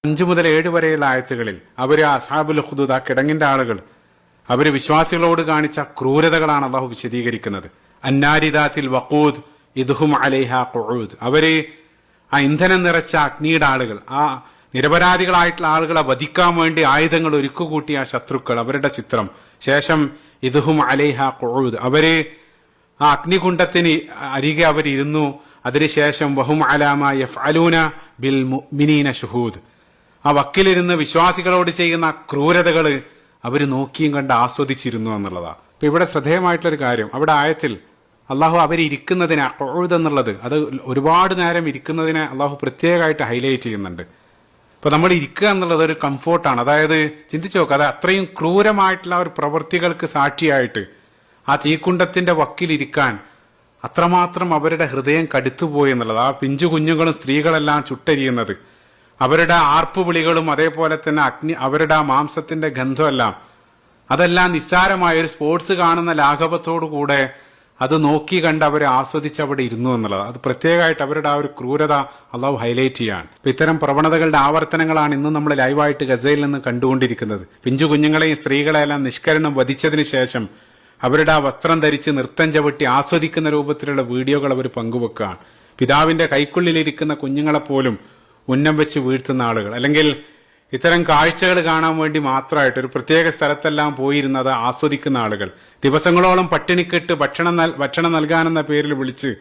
5 മുതൽ 7 വരെയുള്ള ആയത്തുകളിൽ അവര് അസ്ഹാബുൽ ഖുദൂദ്, ആ കിടങ്ങിന്റെ ആളുകൾ, അവര് വിശ്വാസികളോട് കാണിച്ച ക്രൂരതകളാണ് അള്ളാഹു വിശദീകരിക്കുന്നത്. അന്നാരിദാത്തിൽ വഖൂദ് ഇദ്ഹും അലൈഹ ഖുഊദ്, അവര് ആ ഇന്ധനം നിറച്ച അഗ്നിയുടെ ആളുകൾ, ആ നിരപരാധികളായിട്ടുള്ള ആളുകളെ വധിക്കാൻ വേണ്ടി ആയുധങ്ങൾ ഒരുക്കുകൂട്ടിയ ശത്രുക്കൾ, അവരുടെ ചിത്രം. ശേഷം ഇദ്ഹും അലൈഹ ഖുഊദ്, അവര് ആ അഗ്നികുണ്ഡത്തിന് അരികെ അവരിരുന്നു. അതിനുശേഷം വഹും അലാമ യഫ്അലൂന ബിൽ മുഅ്മിനീന ശുഹൂദ്, ആ വക്കിലിരുന്ന് വിശ്വാസികളോട് ചെയ്യുന്ന ക്രൂരതകള് അവര് നോക്കിയും കണ്ട് ആസ്വദിച്ചിരുന്നു എന്നുള്ളതാണ്. അപ്പൊ ഇവിടെ ശ്രദ്ധേയമായിട്ടുള്ളൊരു കാര്യം, അവിടെ ആയത്തിൽ അള്ളാഹു അവരിയ്ക്കുന്നതിനെ ഖുഊദ് എന്നുള്ളത്, അത് ഒരുപാട് നേരം ഇരിക്കുന്നതിനെ അള്ളാഹു പ്രത്യേകമായിട്ട് ഹൈലൈറ്റ് ചെയ്യുന്നുണ്ട്. ഇപ്പൊ നമ്മൾ ഇരിക്കുക എന്നുള്ളത് ഒരു കംഫോർട്ടാണ്. അതായത് ചിന്തിച്ചു നോക്കുക, അത് അത്രയും ക്രൂരമായിട്ടുള്ള ഒരു പ്രവൃത്തികൾക്ക് സാക്ഷിയായിട്ട് ആ തീക്കുണ്ടത്തിന്റെ വക്കിലിരിക്കാൻ അത്രമാത്രം അവരുടെ ഹൃദയം കടുത്തുപോയി എന്നുള്ളത്. ആ പിഞ്ചു കുഞ്ഞുങ്ങളും സ്ത്രീകളെല്ലാം ചുട്ടരിയുന്നത്, അവരുടെ ആർപ്പുവിളികളും അതേപോലെ തന്നെ അവരുടെ ആ മാംസത്തിന്റെ ഗന്ധമെല്ലാം, അതെല്ലാം നിസ്സാരമായ ഒരു സ്പോർട്സ് കാണുന്ന ലാഘവത്തോടുകൂടെ അത് നോക്കി കണ്ട് അവരെ ആസ്വദിച്ച് അവിടെ ഇരുന്നു എന്നുള്ളത്. അത് പ്രത്യേകമായിട്ട് അവരുടെ ആ ഒരു ക്രൂരത അള്ളാഹു ഹൈലൈറ്റ് ചെയ്യാണ്. ഇപ്പൊ ഇത്തരം പ്രവണതകളുടെ ആവർത്തനങ്ങളാണ് ഇന്നും നമ്മൾ ലൈവായിട്ട് ഗസയിൽ നിന്ന് കണ്ടുകൊണ്ടിരിക്കുന്നത്. പിഞ്ചു കുഞ്ഞുങ്ങളെയും സ്ത്രീകളെല്ലാം നിഷ്കരണം വധിച്ചതിന് ശേഷം അവരുടെ ആ വസ്ത്രം ധരിച്ച് നൃത്തം ചവിട്ടി ആസ്വദിക്കുന്ന രൂപത്തിലുള്ള വീഡിയോകൾ അവർ പങ്കുവെക്കുകയാണ്. പിതാവിന്റെ കൈക്കുള്ളിലിരിക്കുന്ന കുഞ്ഞുങ്ങളെപ്പോലും ഉന്നം വെച്ച് വീഴ്ത്തുന്ന ആളുകൾ, അല്ലെങ്കിൽ ഇത്തരം കാഴ്ചകൾ കാണാൻ വേണ്ടി മാത്രമായിട്ട് ഒരു പ്രത്യേക സ്ഥലത്തെല്ലാം പോയിരുന്നത് ആസ്വദിക്കുന്ന ആളുകൾ, ദിവസങ്ങളോളം പട്ടിണിക്കിട്ട് ഭക്ഷണം നൽകാനെന്ന പേരിൽ വിളിച്ച്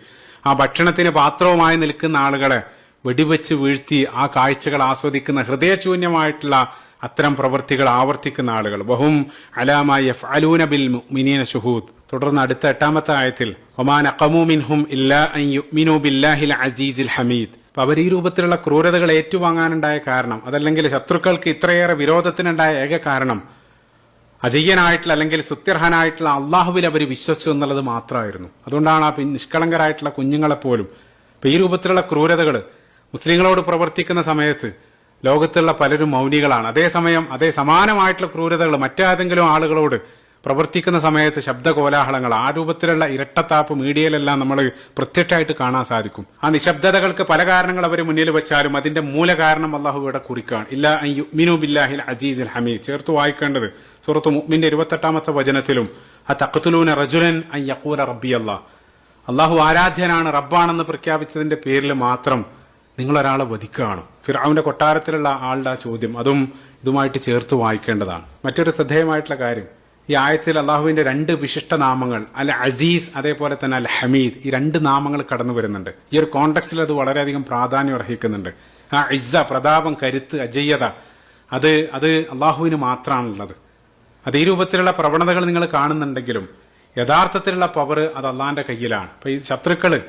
ആ ഭക്ഷണത്തിന് പാത്രവുമായി നിൽക്കുന്ന ആളുകളെ വെടിവെച്ച് വീഴ്ത്തി ആ കാഴ്ചകൾ ആസ്വദിക്കുന്ന ഹൃദയശൂന്യമായിട്ടുള്ള അത്തരം പ്രവൃത്തികൾ ആവർത്തിക്കുന്ന ആളുകൾ. വഹും അലാമ യഫ്അലൂന ബിൽ മുഅ്മിനീന ശുഹൂദ്. തുടർന്ന് അടുത്ത 8ാമത്തെ ആയത്തിൽ വമാ നഖമൂ മിൻഹും ഇല്ലാ അൻ യുഅ്മിനൂ ബില്ലാഹിൽ അസീസിൽ ഹമീദ്. അപ്പൊ അവർ ഈ രൂപത്തിലുള്ള ക്രൂരതകൾ ഏറ്റുവാങ്ങാനുണ്ടായ കാരണം, അതല്ലെങ്കിൽ ശത്രുക്കൾക്ക് ഇത്രയേറെ വിരോധത്തിനുണ്ടായ ഏക കാരണം, അജയ്യനായിട്ടുള്ള അല്ലെങ്കിൽ സുത്യർഹനായിട്ടുള്ള അള്ളാഹുവിൽ അവർ വിശ്വസിച്ചു എന്നുള്ളത് മാത്രമായിരുന്നു. അതുകൊണ്ടാണ് ആ നിഷ്കളങ്കരായിട്ടുള്ള കുഞ്ഞുങ്ങളെപ്പോലും ഇപ്പൊ ഈ രൂപത്തിലുള്ള ക്രൂരതകൾ മുസ്ലിങ്ങളോട് പ്രവർത്തിക്കുന്ന സമയത്ത് ലോകത്തുള്ള പലരും മൗനികളാണ്. അതേസമയം അതേ സമാനമായിട്ടുള്ള ക്രൂരതകൾ മറ്റേതെങ്കിലും ആളുകളോട് പ്രവർത്തിക്കുന്ന സമയത്ത് ശബ്ദകോലാഹലങ്ങൾ, ആ രൂപത്തിലുള്ള ഇരട്ടത്താപ്പ് മീഡിയയിലെല്ലാം നമ്മൾ പ്രത്യക്ഷമായിട്ട് കാണാൻ സാധിക്കും. ആ നിശബ്ദതകൾക്ക് പല കാരണങ്ങൾ അവർ മുന്നിൽ വെച്ചാലും അതിന്റെ മൂല കാരണം അള്ളാഹു ഇവിടെ കുറിക്കുകയാണ്. ഇല്ലാ അൻ യുഅ്മിനൂ ബില്ലാഹിൽ അസീസിൽ ഹമീദ്. ചേർത്ത് വായിക്കേണ്ടത് സൂറത്ത് മുഅ്മിന്റെ 28ാമത്തെ വചനത്തിലും അതഖ്തുലൂന റജുലൻ അൻ യഖൂല റബ്ബി അല്ലാഹ്, അള്ളാഹു ആരാധ്യനാണ്, റബ്ബാണെന്ന് പ്രഖ്യാപിച്ചതിന്റെ പേരിൽ മാത്രം നിങ്ങൾ ഒരാളെ വധിക്കുകയാണ്. ഫിർഔന്റെ കൊട്ടാരത്തിലുള്ള ആളുടെ ആ ചോദ്യം അതും ഇതുമായിട്ട് ചേർത്ത് വായിക്കേണ്ടതാണ്. മറ്റൊരു ശ്രദ്ധേയമായിട്ടുള്ള കാര്യം, ഈ ആയത്തിൽ അള്ളാഹുവിന്റെ 2 വിശിഷ്ട നാമങ്ങൾ അൽ അസീസ് അതേപോലെ തന്നെ അൽ ഹമീദ്, ഈ 2 നാമങ്ങൾ കടന്നു വരുന്നുണ്ട്. ഈ ഒരു കോണ്ടെക്സ്റ്റിൽ അത് വളരെയധികം പ്രാധാന്യം അർഹിക്കുന്നുണ്ട്. ആ ഇസ്സ, പ്രതാപം, കരുത്ത്, അജയ്യത, അത് അള്ളാഹുവിന് മാത്രമാണുള്ളത്. അത് ഈ രൂപത്തിലുള്ള പ്രവണതകൾ നിങ്ങൾ കാണുന്നുണ്ടെങ്കിലും യഥാർത്ഥത്തിലുള്ള പവർ അത് അള്ളാന്റെ കയ്യിലാണ്. അപ്പൊ ഈ ശത്രുക്കള്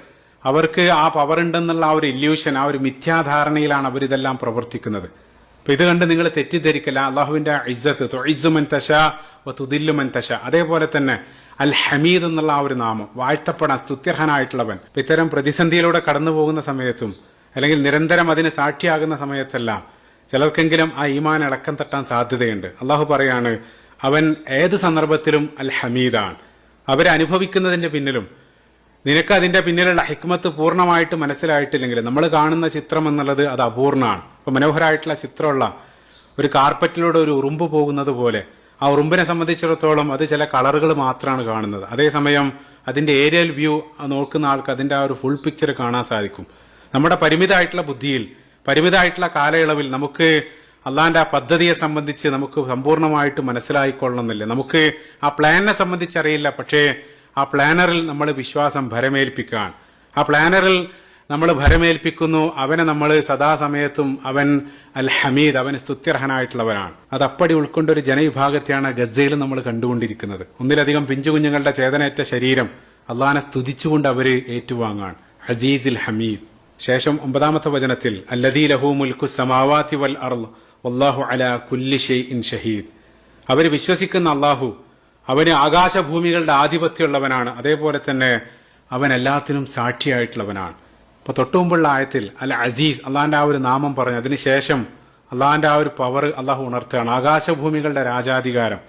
അവർക്ക് ആ പവർ ഉണ്ടെന്നുള്ള ആ ഒരു ഇല്യൂഷൻ, ആ ഒരു മിഥ്യാധാരണയിലാണ് അവരിതെല്ലാം പ്രവർത്തിക്കുന്നത്. അപ്പൊ ഇത് കണ്ട് നിങ്ങൾ തെറ്റിദ്ധരിക്കല്ല. അള്ളാഹുവിന്റെ ഇസ്സത്ത് തുഇസ്സു മൻ തശാ വ തുദില്ലു മൻ തശാ, അതേപോലെ തന്നെ അൽ ഹമീദ് എന്നുള്ള ആ ഒരു നാമം, വാഴ്ത്തപ്പെടാൻ സ്തുത്യർഹനായിട്ടുള്ളവൻ. അപ്പൊ ഇത്തരം പ്രതിസന്ധിയിലൂടെ കടന്നു പോകുന്ന സമയത്തും അല്ലെങ്കിൽ നിരന്തരം അതിന് സാക്ഷിയാകുന്ന സമയത്തെല്ലാം ചിലർക്കെങ്കിലും ആ ഈമാൻ ഇളക്കം തട്ടാൻ സാധ്യതയുണ്ട്. അള്ളാഹു പറയാണ്, അവൻ ഏത് സന്ദർഭത്തിലും അൽ ഹമീദാണ്. അവരെ അനുഭവിക്കുന്നതിന്റെ പിന്നിലും നിനക്ക് അതിന്റെ പിന്നിലുള്ള ഹിക്മത്ത് പൂർണ്ണമായിട്ട് മനസ്സിലായിട്ടില്ലെങ്കിൽ, നമ്മൾ കാണുന്ന ചിത്രം എന്നുള്ളത് അത് അപൂർണമാണ്. ഇപ്പൊ മനോഹരമായിട്ടുള്ള ചിത്രമുള്ള ഒരു കാർപ്പറ്റിലൂടെ ഒരു ഉറുമ്പ് പോകുന്നത് പോലെ ആ ഉറുമ്പിനെ സംബന്ധിച്ചിടത്തോളം അത് ചില കളറുകൾ മാത്രമാണ് കാണുന്നത്. അതേസമയം അതിന്റെ ഏരിയൽ വ്യൂ നോക്കുന്ന ആൾക്ക് അതിന്റെ ആ ഒരു ഫുൾ പിക്ചർ കാണാൻ സാധിക്കും. നമ്മുടെ പരിമിതമായിട്ടുള്ള ബുദ്ധിയിൽ, പരിമിതമായിട്ടുള്ള കാലയളവിൽ നമുക്ക് അള്ളാന്റെ ആ പദ്ധതിയെ സംബന്ധിച്ച് നമുക്ക് സമ്പൂർണ്ണമായിട്ട് മനസ്സിലായിക്കൊള്ളണമെന്നില്ല. നമുക്ക് ആ പ്ലാനിനെ സംബന്ധിച്ച് അറിയില്ല. പക്ഷേ ആ പ്ലാനറിൽ നമ്മൾ വിശ്വാസം ഭരമേൽപ്പിക്കാൻ, ആ പ്ലാനറിൽ നമ്മൾ ഭരമേൽപ്പിക്കുന്നു. അവനെ നമ്മൾ സദാസമയത്തും അവൻ അൽ ഹമീദ്, അവൻ സ്തുത്യർഹനായിട്ടുള്ളവനാണ്. അത് അപ്പടി ഉൾക്കൊണ്ട ഒരു ജനവിഭാഗത്തെയാണ് ഗസയിൽ നമ്മൾ കണ്ടുകൊണ്ടിരിക്കുന്നത്. ഒന്നിലധികം പിഞ്ചുകുഞ്ഞുങ്ങളുടെ ചേതനേറ്റ ശരീരം അള്ളാഹിനെ സ്തുതിച്ചുകൊണ്ട് അവര് ഏറ്റുവാങ്ങാൻ അസീസിൽ ഹമീദ്. ശേഷം 9ാമത്തെ വചനത്തിൽ അല്ലദീ ലഹു മുൽക്കു സമാവാതി വൽ അർള് വല്ലാഹു അലാ കുല്ലി ഷൈഇൻ ഷഹീദ്. അവര് വിശ്വസിക്കുന്ന അള്ളാഹു അവന് ആകാശഭൂമികളുടെ ആധിപത്യമുള്ളവനാണ്, അതേപോലെ തന്നെ അവൻ എല്ലാത്തിനും സാക്ഷിയായിട്ടുള്ളവനാണ്. ഇപ്പൊ തൊട്ടുമുമ്പുള്ള ആയത്തിൽ അൽ അസീസ് അള്ളാന്റെ ആ ഒരു നാമം പറഞ്ഞു, അതിനുശേഷം അള്ളാന്റെ ആ ഒരു പവർ അള്ളാഹു ഉണർത്തുകയാണ്, ആകാശഭൂമികളുടെ രാജാധികാരം.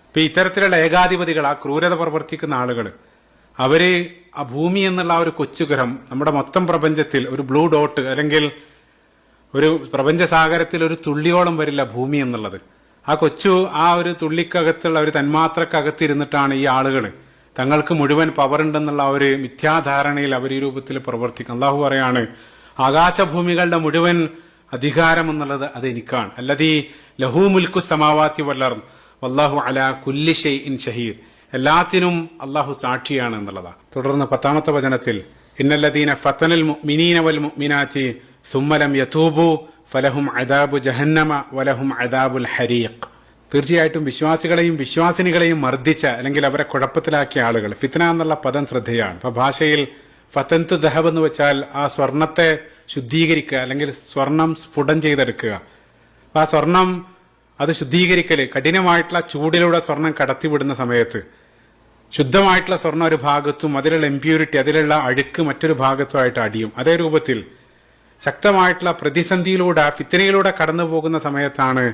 ഇപ്പൊ ഇത്തരത്തിലുള്ള ഏകാധിപതികൾ, ആ ക്രൂരത പ്രവർത്തിക്കുന്ന ആളുകൾ, അവര് ആ ഭൂമി എന്നുള്ള ആ ഒരു കൊച്ചുഗ്രഹം നമ്മുടെ മൊത്തം പ്രപഞ്ചത്തിൽ ഒരു ബ്ലൂ ഡോട്ട് അല്ലെങ്കിൽ ഒരു പ്രപഞ്ചസാഗരത്തിൽ ഒരു തുള്ളിയോളം വരില്ല ഭൂമി എന്നുള്ളത്. ആ കൊച്ചു ആ ഒരു തുള്ളിക്കകത്തുള്ള ഒരു തന്മാത്രക്കകത്തിരുന്നിട്ടാണ് ഈ ആളുകൾ തങ്ങൾക്ക് മുഴുവൻ പവർ ഉണ്ടെന്നുള്ള ഒരു മിഥ്യാധാരണയിൽ അവർ ഈ രൂപത്തിൽ പ്രവർത്തിക്കും. അള്ളാഹു പറയാണ്, ആകാശഭൂമികളുടെ മുഴുവൻ അധികാരം എന്നുള്ളത് അത് എനിക്കാണ്. അല്ലദീ ലഹൂ മുൽക്കു സമാവാതി വല്ലർദ് വല്ലാഹു അലാ കുല്ലി ഷൈഇൻ ഷഹീദ്. എല്ലാത്തിനും അള്ളാഹു സാക്ഷിയാണ് എന്നുള്ളതാണ്. തുടർന്ന് 10ാമത്തെ വചനത്തിൽ ഇന്നല്ലദീന ഫതനൽ മുഅ്മിനീന വൽ മുഅ്മിനാതി സുമ്മ ലം യതൂബു ഫലഹും അദാബു ജഹന്നമ വലഹും അദാബുൽ ഹരീഖ്. തീർച്ചയായിട്ടും വിശ്വാസികളെയും വിശ്വാസിനികളെയും മർദ്ദിച്ച അല്ലെങ്കിൽ അവരെ കുഴപ്പത്തിലാക്കിയ ആളുകൾ, ഫിത്ന എന്നുള്ള പദം ശ്രദ്ധേയാണ്. ഇപ്പൊ ഭാഷയിൽ ഫതൻതു ദഹബ് എന്ന് വെച്ചാൽ ആ സ്വർണത്തെ ശുദ്ധീകരിക്കുക അല്ലെങ്കിൽ സ്വർണം സ്ഫുടം ചെയ്തെടുക്കുക. ആ സ്വർണം അത് ശുദ്ധീകരിക്കല്, കഠിനമായിട്ടുള്ള ചൂടിലൂടെ സ്വർണം കടത്തിവിടുന്ന സമയത്ത് ശുദ്ധമായിട്ടുള്ള സ്വർണം ഒരു ഭാഗത്തും അതിലുള്ള ഇംപ്യൂരിറ്റി, അതിലുള്ള അഴുക്ക് മറ്റൊരു ഭാഗത്തുമായിട്ട് അടിയും. അതേ രൂപത്തിൽ ശക്തമായിട്ടുള്ള പ്രതിസന്ധിയിലൂടെ ഫിത്നയിലൂടെ കടന്നു പോകുന്ന സമയത്താണ്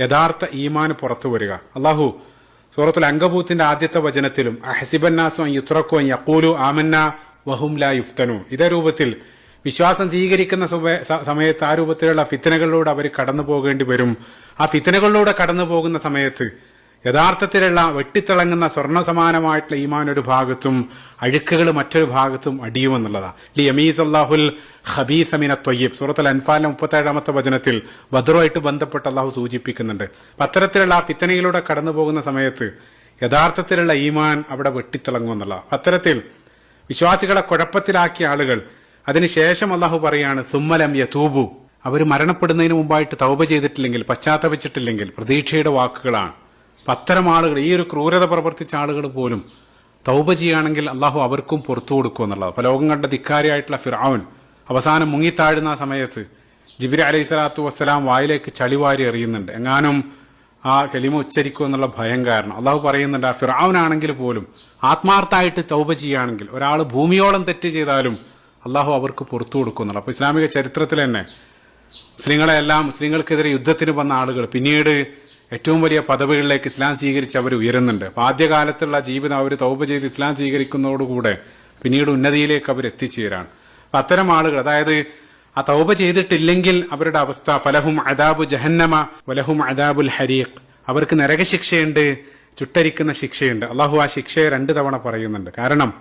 യഥാർത്ഥ ഈമാൻ പുറത്തു വരിക. അള്ളാഹു സൂറത്തുൽ അങ്കബൂത്തിന്റെ ആദ്യത്തെ വചനത്തിലും അഹസിബന്നാസു അൻ യുത്രക്കു അൻ യഖൂലു ആമന്ന വഹും ലാ യുഫ്തനൂൻ, ഇതേ രൂപത്തിൽ വിശ്വാസം സ്വീകരിക്കുന്ന സമയത്ത് ആ രൂപത്തിലുള്ള ഫിത്നകളിലൂടെ അവർ കടന്നു പോകേണ്ടി വരും. ആ ഫിത്നകളിലൂടെ കടന്നു പോകുന്ന സമയത്ത് യഥാർത്ഥത്തിലുള്ള വെട്ടിത്തിളങ്ങുന്ന സ്വർണ്ണ സമാനമായിട്ടുള്ള ഈമാൻ ഒരു ഭാഗത്തും അഴുക്കുകൾ മറ്റൊരു ഭാഗത്തും അടിയുമെന്നുള്ളതാണ്. ലിയമീസ് അല്ലാഹുൽ ഖബീസ മിനത് ത്വയ്യിബ് സൂറത്തുൽ അൻഫാലിലെ 37ാമത്തെ വചനത്തിൽ ബദ്റുമായിട്ട് ബന്ധപ്പെട്ട് അള്ളാഹു സൂചിപ്പിക്കുന്നുണ്ട്. അത്തരത്തിലുള്ള ആ ഫിത്നയിലൂടെ കടന്നു പോകുന്ന സമയത്ത് യഥാർത്ഥത്തിലുള്ള ഈമാൻ അവിടെ വെട്ടിത്തിളങ്ങുമെന്നുള്ള അത്തരത്തിൽ വിശ്വാസികളെ കുഴപ്പത്തിലാക്കിയ ആളുകൾ അതിനുശേഷം അള്ളാഹു പറയാണ് സുമ്മലം യതൂബു, അവർ മരണപ്പെടുന്നതിന് മുമ്പായിട്ട് തൗബ ചെയ്തിട്ടില്ലെങ്കിൽ, പശ്ചാത്തപിച്ചിട്ടില്ലെങ്കിൽ പ്രതീക്ഷയുടെ വാക്കുകളാണ്. അത്തരം ആളുകൾ, ഈ ഒരു ക്രൂരത പ്രവർത്തിച്ച ആളുകൾ പോലും തൗബ ചെയ്യുകയാണെങ്കിൽ അള്ളാഹു അവർക്കും പുറത്തു കൊടുക്കും എന്നുള്ളത്. അപ്പൊ ലോകം കണ്ട ധിക്കാരിയായിട്ടുള്ള ഫിർഔൻ അവസാനം മുങ്ങിത്താഴുന്ന ആ സമയത്ത് ജിബ്രീൽ അലൈഹി സ്വലാത്തു വസ്സലാം വായിലേക്ക് ചളിവാരി എറിയുന്നുണ്ട്. എങ്ങാനും ആ കലിമ ഉച്ചരിക്കും എന്നുള്ള ഭയം കാരണം അള്ളാഹു പറയുന്നുണ്ട്, ആ ഫിർഔനാണെങ്കിൽ പോലും ആത്മാർത്ഥമായിട്ട് തൗബ ചെയ്യുകയാണെങ്കിൽ ഒരാൾ ഭൂമിയോളം തെറ്റ് ചെയ്താലും അള്ളാഹു അവർക്ക് പുറത്തു കൊടുക്കും എന്നുള്ള. അപ്പൊ ഇസ്ലാമിക ചരിത്രത്തിൽ തന്നെ മുസ്ലിങ്ങൾക്കെതിരെ യുദ്ധത്തിന് വന്ന ആളുകൾ പിന്നീട് ഏറ്റവും വലിയ പദവികളിലേക്ക് ഇസ്ലാം സ്വീകരിച്ച് അവർ ഉയരുന്നുണ്ട്. അപ്പൊ ആദ്യകാലത്തുള്ള ജീവിതം അവർ തൗബ ചെയ്ത് ഇസ്ലാം സ്വീകരിക്കുന്നതോടുകൂടെ പിന്നീട് ഉന്നതിയിലേക്ക് അവർ എത്തിച്ചേരാണ്. അപ്പൊ അത്തരം ആളുകൾ, അതായത് ആ തൗബ ചെയ്തിട്ടില്ലെങ്കിൽ അവരുടെ അവസ്ഥ ഫലഹും അദാബു ജഹന്നമ വലഹും അദാബുൽ ഹരീഖ്, അവർക്ക് നരകശിക്ഷയുണ്ട്, ചുട്ടരിക്കുന്ന ശിക്ഷയുണ്ട്. അള്ളാഹു ആ ശിക്ഷയെ 2 തവണ പറയുന്നുണ്ട്. കാരണം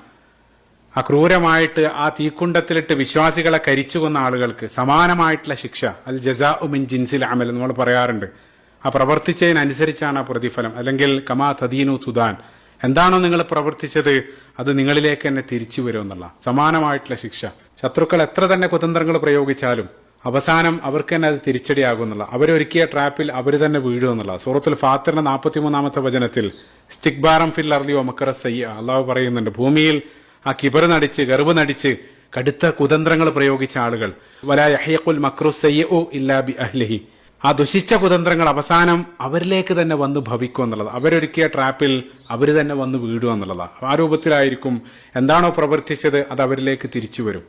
ആ ക്രൂരമായിട്ട് ആ തീക്കുണ്ടത്തിലിട്ട് വിശ്വാസികളെ കരിച്ചു കൊന്ന ആളുകൾക്ക് സമാനമായിട്ടുള്ള ശിക്ഷ, അൽ ജസാഉ മിൻ ജിൻസിൽ അമൽ നമ്മൾ പറയാറുണ്ട്. ആ പ്രവർത്തിച്ചതിനനുസരിച്ചാണ് ആ പ്രതിഫലം. അല്ലെങ്കിൽ കമാ തദീനു തുദാൻ, എന്താണോ നിങ്ങൾ പ്രവർത്തിച്ചത് അത് നിങ്ങളിലേക്ക് തന്നെ തിരിച്ചു വരുമെന്നുള്ള സമാനമായിട്ടുള്ള ശിക്ഷ. ശത്രുക്കൾ എത്ര തന്നെ കുതന്ത്രങ്ങൾ പ്രയോഗിച്ചാലും അവസാനം അവർക്ക് തന്നെ അത് തിരിച്ചടിയാകുന്നുള്ള, അവരൊരുക്കിയ ട്രാപ്പിൽ അവർ തന്നെ വീഴുമെന്നുള്ള. സൂറത്തുൽ ഫാത്തിറിന്റെ 43ാമത്തെ വചനത്തിൽ ഇസ്തിക്ബാറം ഫിൽ അർളി വമക്കറ സയ്യ, അള്ളാഹു പറയുന്നുണ്ട്, ഭൂമിയിൽ ആ കിബർ നടിച്ച് ഗർവ് നടിച്ച് കടുത്ത കുതന്ത്രങ്ങൾ പ്രയോഗിച്ച ആളുകൾ വലാ യഹ്യഖുൽ മക്രു സയ്യിഉ ഇല്ലാ ബി അഹ്ലിഹി, ആ ദുഷിച്ച കുതന്ത്രങ്ങൾ അവസാനം അവരിലേക്ക് തന്നെ വന്ന് ഭവിക്കും എന്നുള്ളത്. അവരൊരുക്കിയ ട്രാപ്പിൽ അവർ തന്നെ വന്ന് വീഴുക എന്നുള്ളതാണ്. ആ രൂപത്തിലായിരിക്കും എന്താണോ പ്രവർത്തിച്ചത് അത് അവരിലേക്ക് തിരിച്ചു വരും.